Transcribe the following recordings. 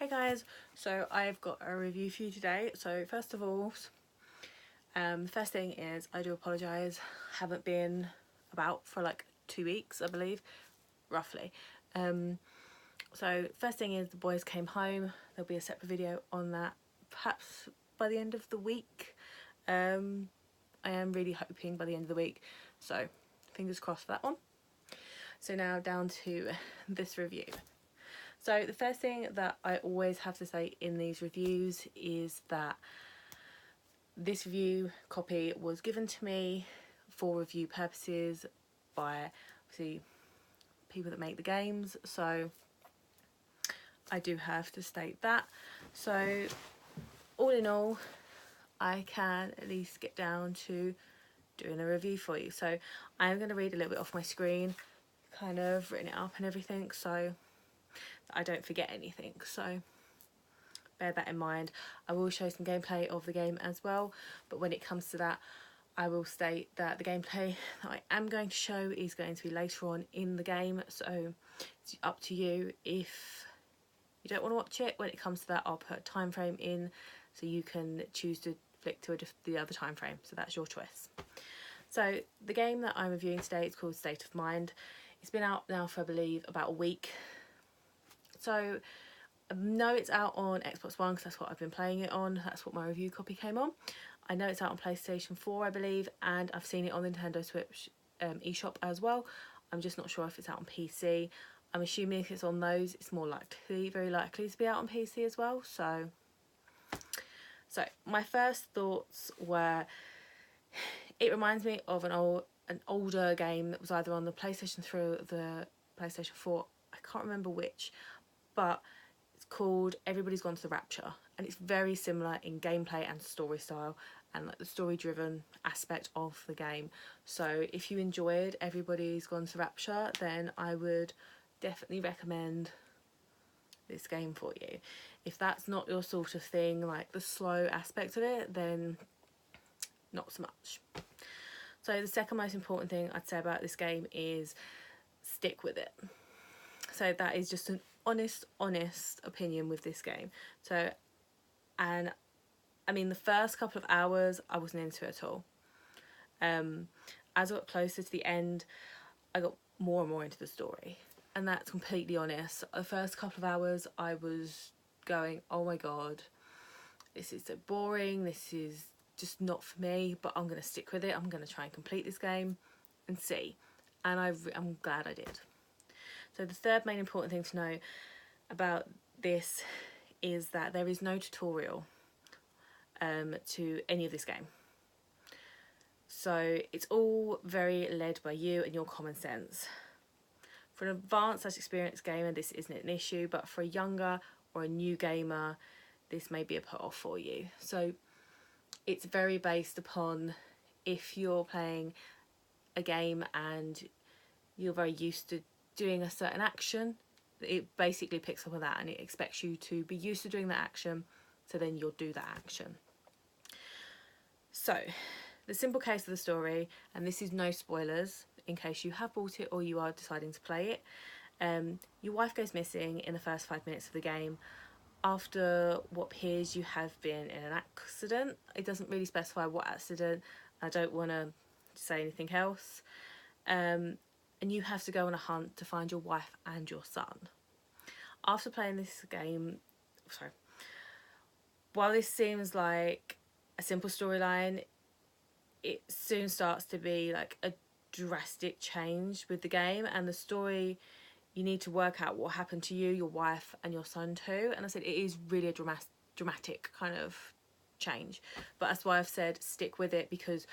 Hey guys, so I've got a review for you today. So first of all, first thing is I do apologise. Haven't been about for like 2 weeks, I believe, roughly. So first thing is the boys came home. There'll be a separate video on that, perhaps by the end of the week. I am really hoping by the end of the week. So fingers crossed for that one. So now down to this review. So the first thing that I always have to say in these reviews is that this review copy was given to me for review purposes by obviously people that make the games, so I do have to state that. So all in all, I can at least get down to doing a review for you. So I'm going to read a little bit off my screen, kind of written it up and everything, so I don't forget anything, so bear that in mind. I will show some gameplay of the game as well, but when it comes to that, I will state that the gameplay that I am going to show is going to be later on in the game, so it's up to you. If you don't want to watch it, when it comes to that, I'll put a time frame in so you can choose to flick to the other time frame, so that's your choice. So the game that I'm reviewing today is called State of Mind. It's been out now for I believe about a week. So I know it's out on Xbox One because that's what I've been playing it on. That's what my review copy came on. I know it's out on PlayStation 4, I believe, and I've seen it on the Nintendo Switch eShop as well. I'm just not sure if it's out on PC. I'm assuming if it's on those, it's more likely, very likely to be out on PC as well. So my first thoughts were, it reminds me of an older game that was either on the PlayStation 3 or the PlayStation 4. I can't remember which, but it's called Everybody's Gone to the Rapture, and it's very similar in gameplay and story style and like the story driven aspect of the game. So if you enjoyed Everybody's Gone to Rapture, then I would definitely recommend this game for you. If that's not your sort of thing, like the slow aspect of it, then not so much. So the second most important thing I'd say about this game is stick with it. So that is just an honest opinion with this game. So, and I mean, the first couple of hours I wasn't into it at all. As I got closer to the end, I got more and more into the story, and that's completely honest. The first couple of hours I was going, oh my god, this is so boring, this is just not for me, but I'm going to stick with it. I'm going to try and complete this game and see, and I'm glad I did. So the third main important thing to know about this is that there is no tutorial to any of this game. So it's all very led by you and your common sense. For an advanced experienced gamer, this isn't an issue, but for a younger or a new gamer, this may be a put off for you. So it's very based upon if you're playing a game and you're very used to doing a certain action, it basically picks up on that and it expects you to be used to doing that action, so then you'll do that action. So the simple case of the story, and this is no spoilers in case you have bought it or you are deciding to play it, your wife goes missing in the first 5 minutes of the game after what appears you have been in an accident. It doesn't really specify what accident. I don't want to say anything else. And you have to go on a hunt to find your wife and your son. After playing this game, while this seems like a simple storyline, it soon starts to be like a drastic change with the game and the story. You need to work out what happened to you, your wife and your son too. And I said it is really a dramatic kind of change, but that's why I've said stick with it, because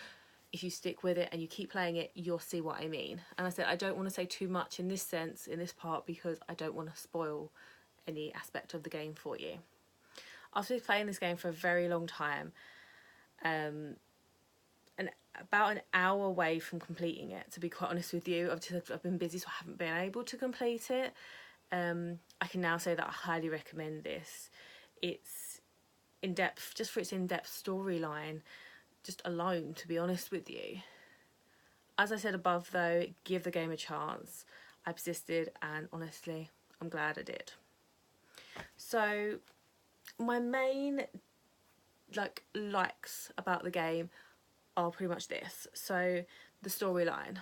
if you stick with it and you keep playing it, you'll see what I mean. And I said I don't want to say too much in this sense, in this part, because I don't want to spoil any aspect of the game for you. After playing this game for a very long time, and about an hour away from completing it, to be quite honest with you, I've been busy, so I haven't been able to complete it. I can now say that I highly recommend this. It's in depth, just for its in-depth storyline, just alone, to be honest with you. As I said above though, give the game a chance. I persisted and honestly, I'm glad I did. So my main likes about the game are pretty much this. So the storyline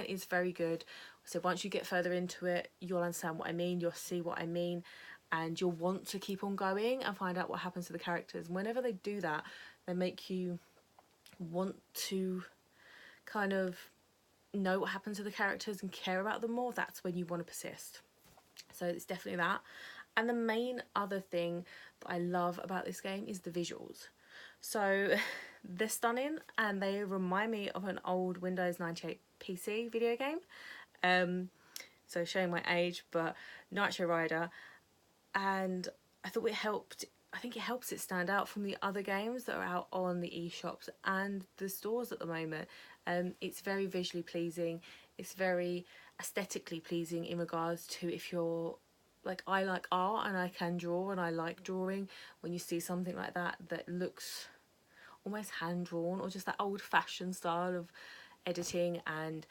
is very good. So once you get further into it, you'll understand what I mean, you'll see what I mean, and you'll want to keep on going and find out what happens to the characters. And whenever they do that, they make you want to kind of know what happens to the characters and care about them more. That's when you want to persist. So it's definitely that. And the main other thing that I love about this game is the visuals. So they're stunning and they remind me of an old Windows 98 PC video game. So showing my age, but Nitro Rider. And I thought I think it helps it stand out from the other games that are out on the eShops and the stores at the moment. It's very visually pleasing. It's very aesthetically pleasing in regards to if you're like, I like art and I can draw and I like drawing. When you see something like that that looks almost hand drawn, or just that old fashioned style of editing and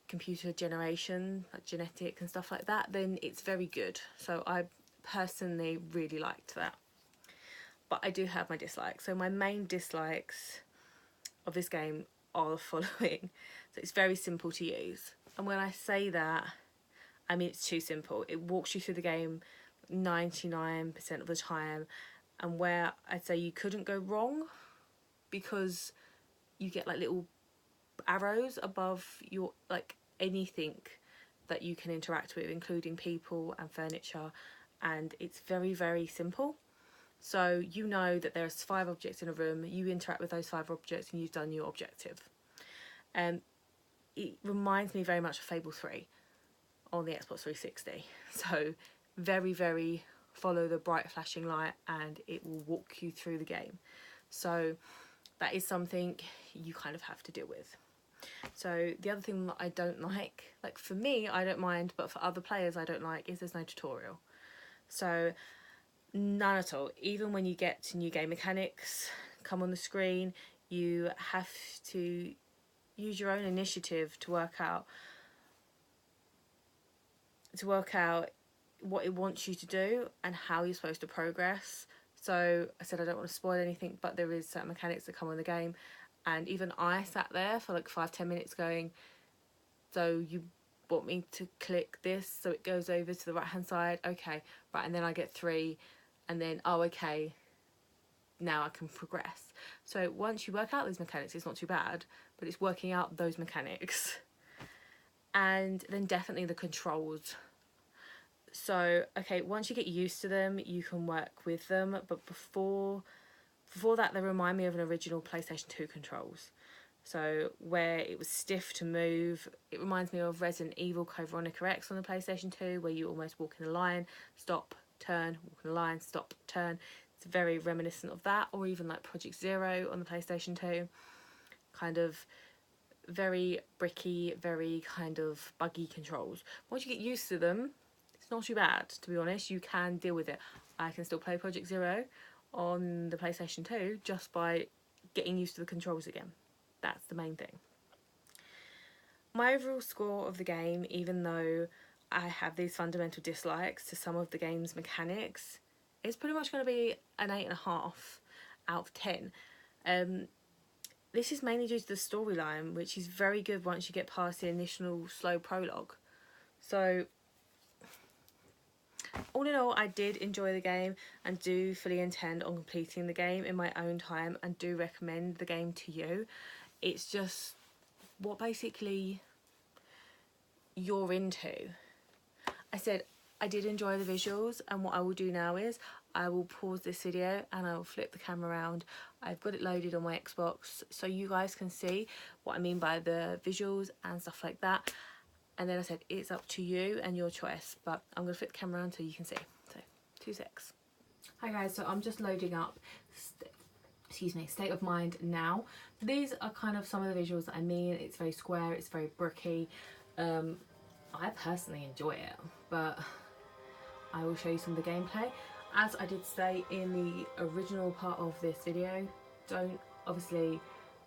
computer generation, like genetic and stuff like that, then it's very good. So I personally really liked that. But I do have my dislikes. So my main dislikes of this game are the following. So it's very simple to use. And when I say that, I mean it's too simple. It walks you through the game 99% of the time. And where I'd say you couldn't go wrong, because you get like little arrows above your, like, anything that you can interact with, including people and furniture, and it's very, very simple. So you know that there's 5 objects in a room, you interact with those 5 objects and you've done your objective. It reminds me very much of Fable 3 on the Xbox 360. So very, very follow the bright flashing light and it will walk you through the game. So that is something you kind of have to deal with. So the other thing that I don't like for me, I don't mind, but for other players I don't like, is there's no tutorial. So none at all. Even when you get to new game mechanics come on the screen, you have to use your own initiative to work out what it wants you to do and how you're supposed to progress. So I said I don't want to spoil anything, but there is certain mechanics that come in the game, and even I sat there for like 5-10 minutes going, so you want me to click this so it goes over to the right hand side, okay, right, and then I get 3, and then, oh, okay, now I can progress. So once you work out those mechanics, it's not too bad, but it's working out those mechanics. And then definitely the controls. So, okay, once you get used to them, you can work with them, but before that, they remind me of an original PlayStation 2 controls. So where it was stiff to move, it reminds me of Resident Evil Code Veronica X on the PlayStation 2, where you almost walk in a line, stop, turn, walk in a line, stop, turn. It's very reminiscent of that, or even like Project Zero on the PlayStation 2. Kind of very bricky, very kind of buggy controls. Once you get used to them, it's not too bad, to be honest. You can deal with it. I can still play Project Zero on the PlayStation 2 just by getting used to the controls again. That's the main thing. My overall score of the game, even though I have these fundamental dislikes to some of the game's mechanics, is pretty much going to be an 8.5 out of 10. This is mainly due to the storyline, which is very good once you get past the initial slow prologue. So all in all, I did enjoy the game and do fully intend on completing the game in my own time, and do recommend the game to you. It's just what basically you're into. I said I did enjoy the visuals, and what I will do now is I will pause this video and I will flip the camera around. I've got it loaded on my Xbox so you guys can see what I mean by the visuals and stuff like that. And then I said it's up to you and your choice, but I'm going to flip the camera around so you can see. So 2 secs. Hi guys, so I'm just loading up State of Mind now. These are kind of some of the visuals that I mean. It's very square, it's very bricky. I personally enjoy it, but I will show you some of the gameplay. As I did say in the original part of this video, don't obviously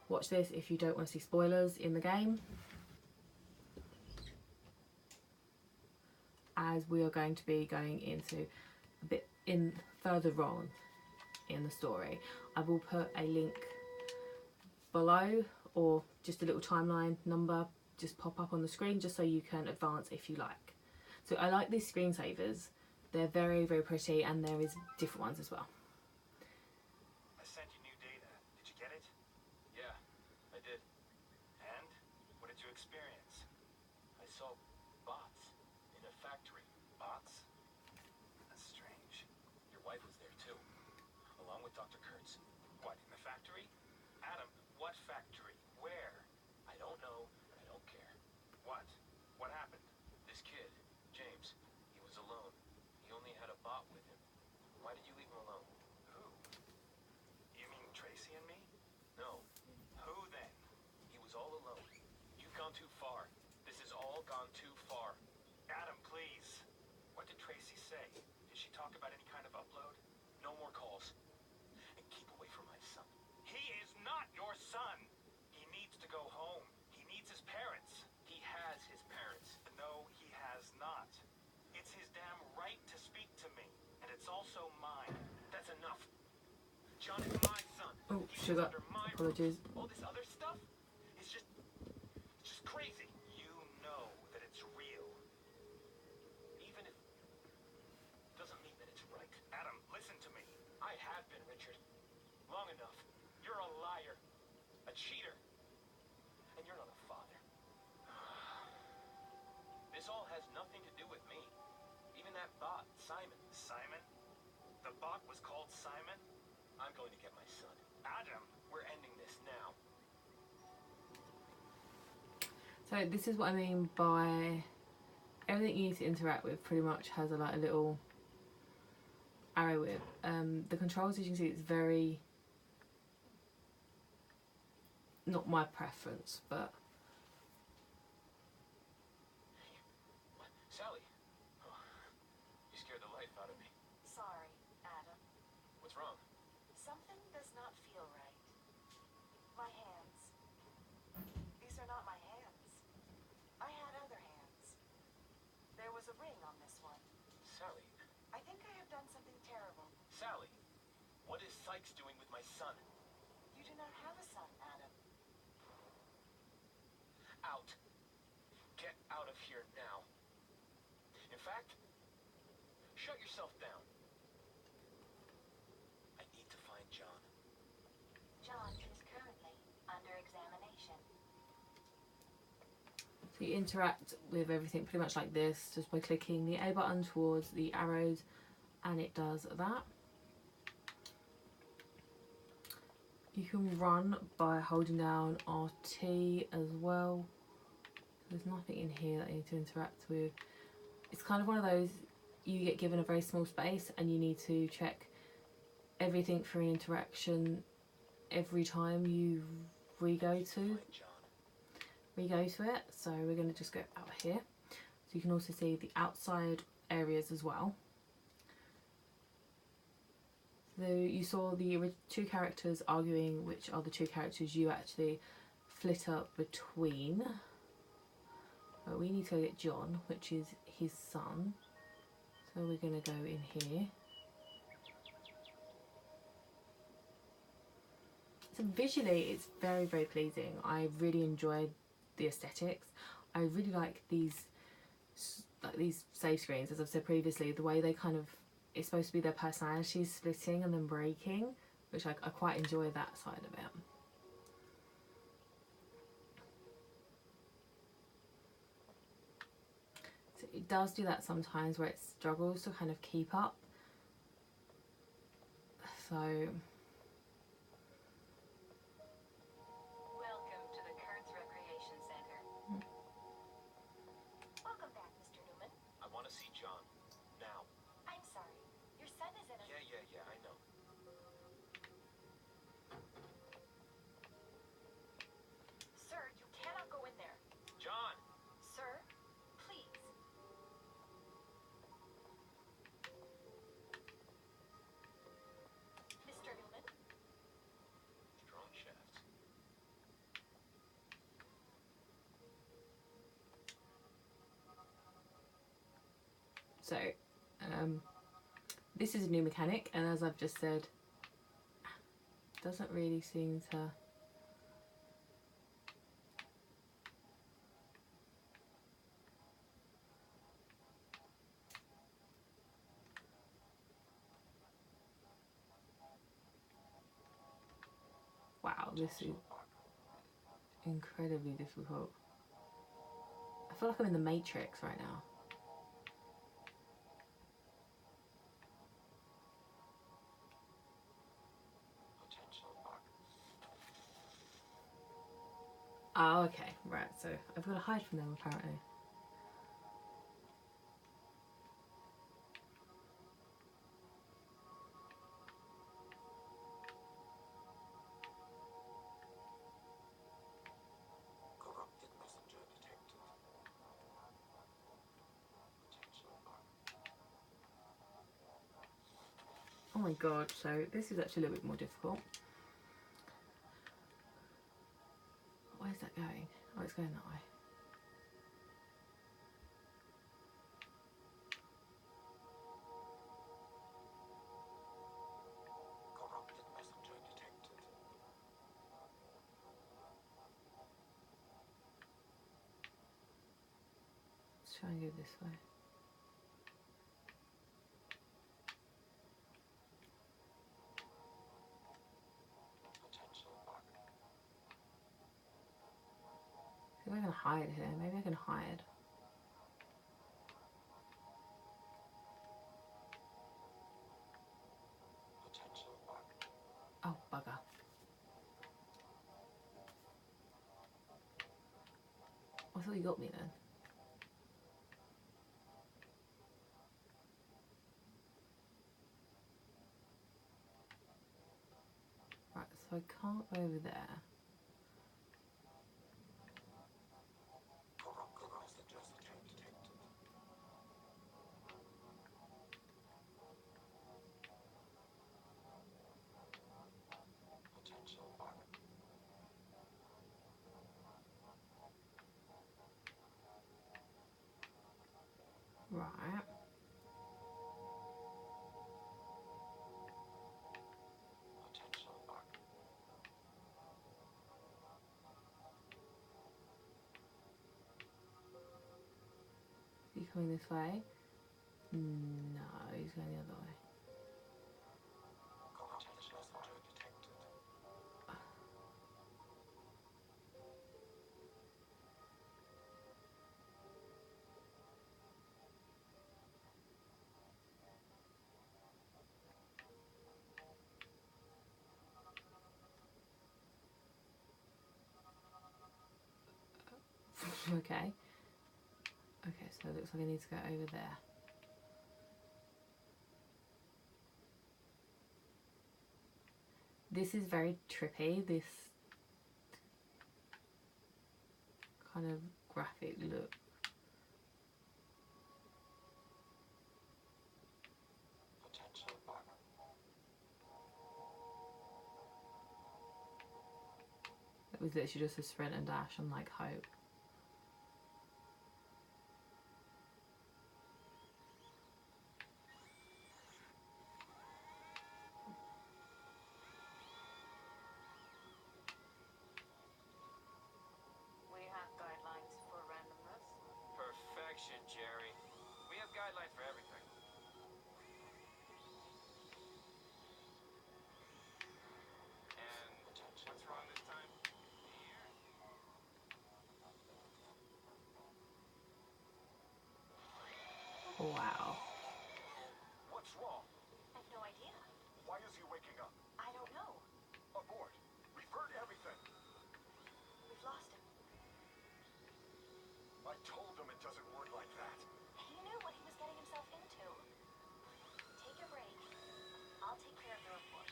watch this if you don't want to see spoilers in the game, as we are going to be going into a bit in further on in the story. I will put a link below, or just a little timeline number just pop up on the screen, just so you can advance if you like. So I like these screensavers. They're very, very pretty, and there is different ones as well. I sent you new data. Did you get it? Yeah, I did. And? What did you experience? I saw bots in a factory. Bots? That's strange. Your wife was there too, along with Dr. Kurtz. What, in the factory? Adam, what factory? Where? I don't know, and I don't care. What? What happened? This kid, James, he was alone. He only had a bot with him. Why did you leave him alone? Who? You mean Tracy and me? No. Who then? He was all alone. You've gone too far. This has all gone too far. Adam, please. What did Tracy say? Did she talk about any kind of upload? No more calls. And keep away from my son. He is not your son. He needs to go home. He needs his parents. He has his parents. No, he has not. It's his damn right to speak to me. And it's also mine. That's enough. John is my son. Oh, He sugar. lives under my roof. Apologies. All this other stuff is just crazy. You know that it's real. Even if doesn't mean that it's right. Adam, listen to me. I have been, Richard. Long enough. You're a liar. A cheater. And you're not a father. This all has nothing to do with me. Even that bot, Simon. Simon? The bot was called Simon? I'm going to get my son. Adam, we're ending this now. So this is what I mean by everything you need to interact with pretty much has a little arrow with. The controls, as you can see, it's very not my preference, but Sally. Oh, you scared the life out of me. Sorry, Adam. What's wrong? Something does not feel right. My hands. These are not my hands. I had other hands. There was a ring on this one. Sally. I think I have done something terrible. Sally. What is Sykes doing with my son? You do not have a son, Adam. Out. Get out of here now. In fact, shut yourself down. I need to find John. John is currently under examination. so you interact with everything pretty much like this, just by clicking the A button towards the arrows, and it does that. You can run by holding down RT as well. There's nothing in here that you need to interact with. It's kind of one of those, you get given a very small space and you need to check everything for an interaction every time you re-go to it. So we're going to just go out here. So you can also see the outside areas as well. So you saw the two characters arguing, which are the two characters you actually flitter between. But we need to go get John, which is his son. So we're going to go in here. So visually it's very, very pleasing. I really enjoyed the aesthetics. I really like these save screens, as I've said previously, the way they kind of, it's supposed to be their personalities splitting and then breaking, which I quite enjoy that side of it. So it does do that sometimes where it struggles to kind of keep up. So Welcome to the Kurtz Recreation Center. Welcome back, Mr. Newman. I want to see John. Now. I'm sorry. Your son is in a... Yeah, I know. Sir, you cannot go in there. John! Sir, please. Mr. Newman? Strong shafts. So this is a new mechanic, and as I've just said, doesn't really seem to... Wow, this is incredibly difficult. I feel like I'm in the Matrix right now. Oh, okay, right, so I've got to hide from them apparently. Corrupted messenger detected. Potential bug. Oh my god, so this is actually a little bit more difficult. Where's that going? Oh, it's going that way. Corrupted messenger detected. Let's try and go this way. Potential bug. See if I can hide here. Maybe I can hide. Potential bug. Oh, bugger. I thought you got me then. Right, so I can't go over there. Corrupted messenger detected. Potential bug. Right. Potential bug. Is he coming this way? No, he's going the other way. Corrupted messenger detected. Okay. Okay, so it looks like I need to go over there. This is very trippy, this kind of graphic look. Potential bug. It was literally just a sprint and dash and like hope. We have guidelines for randomness. Perfection, Jerry. We have guidelines for everything. And what's wrong this time? Wow. What's wrong? I've no idea. Why is he waking up? I don't know. Abort. We've heard everything. We've lost him. I told him it doesn't work like that. He knew what he was getting himself into. Take your break. I'll take care of the report.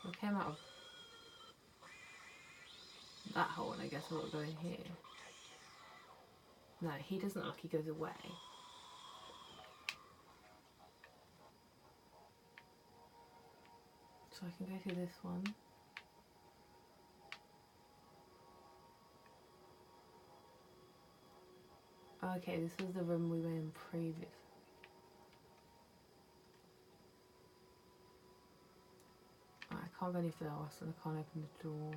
We came out of that hole and I guess we'll go in here. No, he doesn't look like he goes away. So I can go through this one. Okay, this was the room we were in previous. I can't go any further and I can't open the door.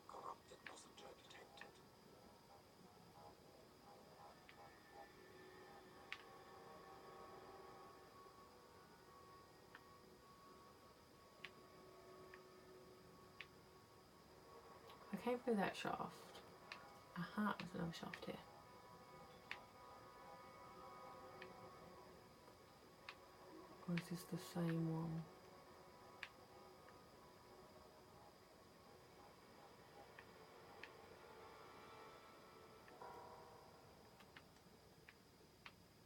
Corrupted messenger detected. I came through that shaft. Aha, there's another shaft here. Or is this the same one?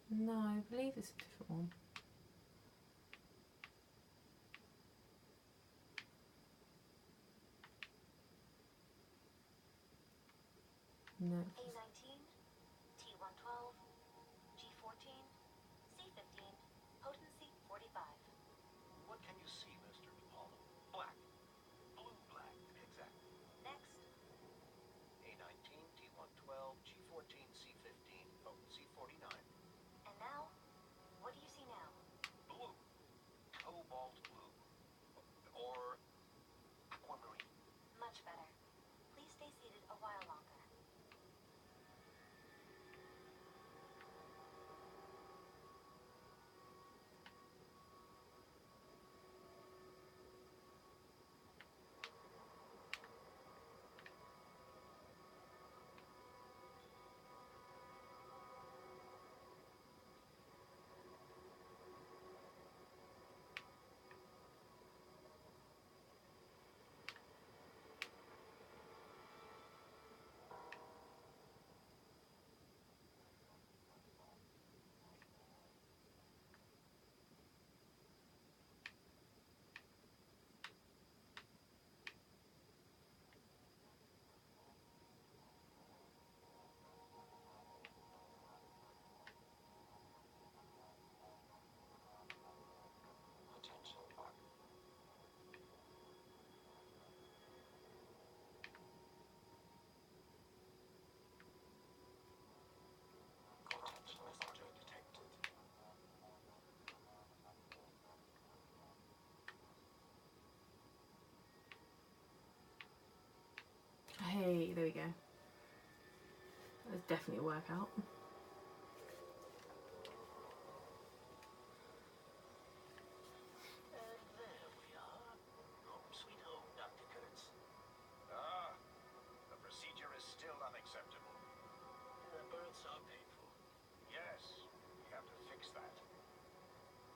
No, I believe it's a different one. No. A19, T112, G14, C15, potency 45. What can you see, Mr. DePaul? Black. Blue-black, to be exact. Next, A19, T112, G14, C15, potency 49. and now, what do you see now? Blue. Cobalt blue. Or aquamarine. Much better. Please stay seated a while longer. Potential mark. Corrupted messenger detected. Hey, there we go. That's definitely a workout. And there we are. Home sweet home, Dr. Kurtz. Ah, the procedure is still unacceptable. Births are painful. Yes, we have to fix that.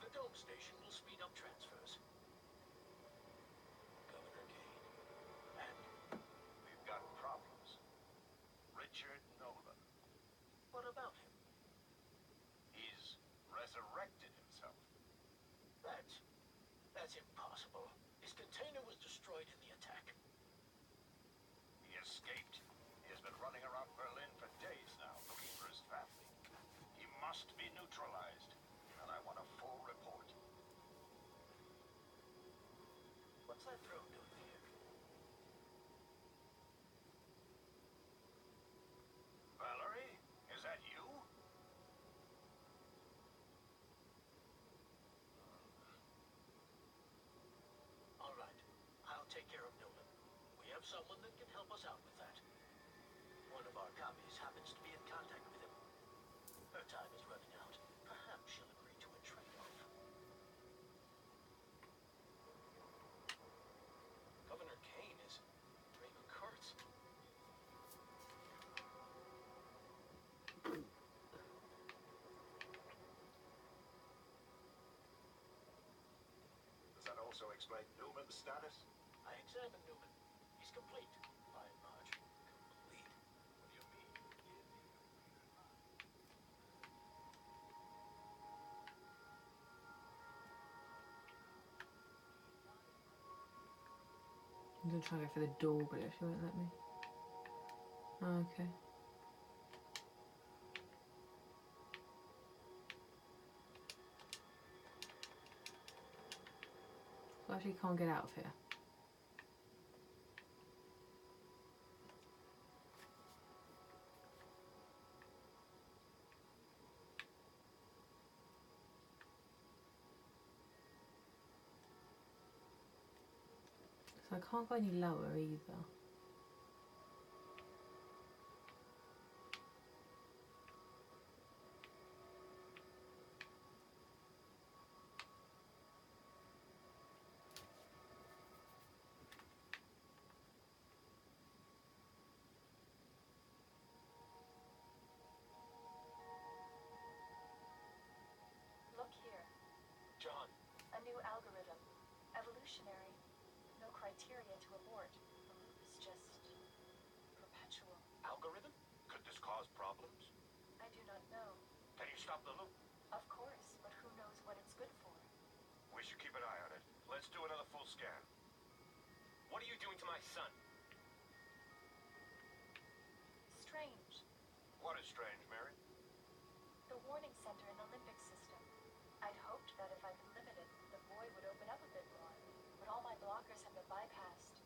The dome station will speed up transfers. Governor Kane. And we've got problems. Richard Nolan. What about him? He's resurrected himself. That's impossible. His container was destroyed in the attack. He escaped. He has been running around Berlin for days now, looking for his family. He must be neutralized, and I want a full report. What's that drone doing here? Valerie, is that you? All right, I'll take care of Nolan. We have someone that can help us out with that. One of our copies happens to be in contact with him. Her time is running out. Perhaps she'll agree to a trade-off. Governor Kane is Raymond Kurtz. Does that also explain Newman's status? I examined Newman. He's complete, by and large. Complete? What do you mean? I'm gonna try to go for the door, but it won't let me. Okay. So I actually can't get out of here. So I can't go any lower either. Look here. John, A new algorithm. Evolutionary. No criteria to abort. The loop is just perpetual. algorithm? Could this cause problems? I do not know. Can you stop the loop? Of course, but who knows what it's good for? We should keep an eye on it. Let's do another full scan. What are you doing to my son? Strange. What is strange, Mary? The warning center in the limbic system. I'd hoped that if I could limit it, the boy would open up a bit more. But all my blockers have been bypassed.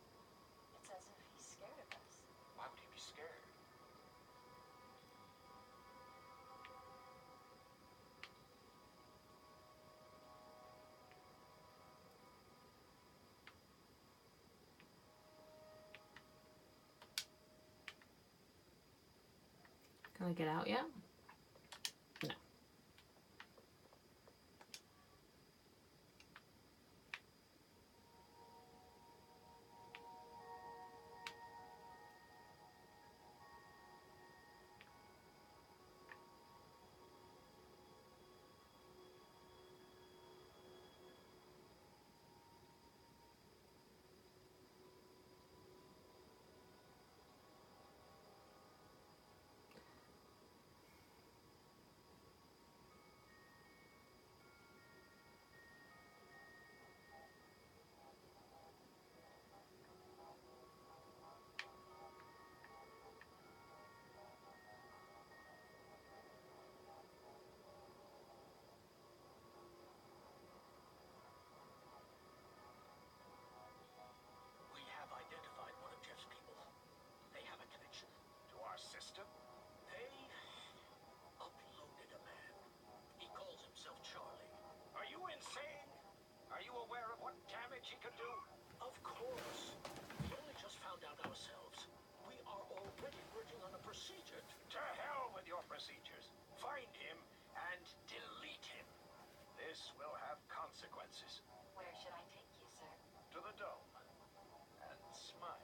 It's as if he's scared of us. Why would he be scared? Can I get out yet? No. We have identified one of Jeff's people. They have a connection. To our system? They uploaded a man. He calls himself Charlie. Are you insane? Are you aware of what damage he could do? Of course. We only just found out ourselves. We are already working on a procedure. To hell with your procedures. Find him and delete him. This will have consequences. Where should I take you, sir? To the dome. And smile.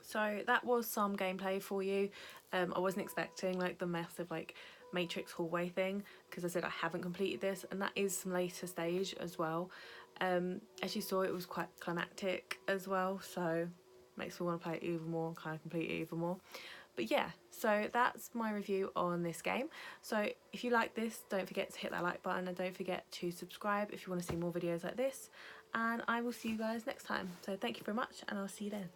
So that was some gameplay for you. I wasn't expecting like the massive like matrix hallway thing, because I said I haven't completed this, and that is some later stage as well. As you saw, it was quite climactic as well, so makes me want to play it even more, kind of complete it even more. But yeah, so that's my review on this game. So if you like this, don't forget to hit that like button, and don't forget to subscribe if you want to see more videos like this, and I will see you guys next time. So thank you very much, and I'll see you then.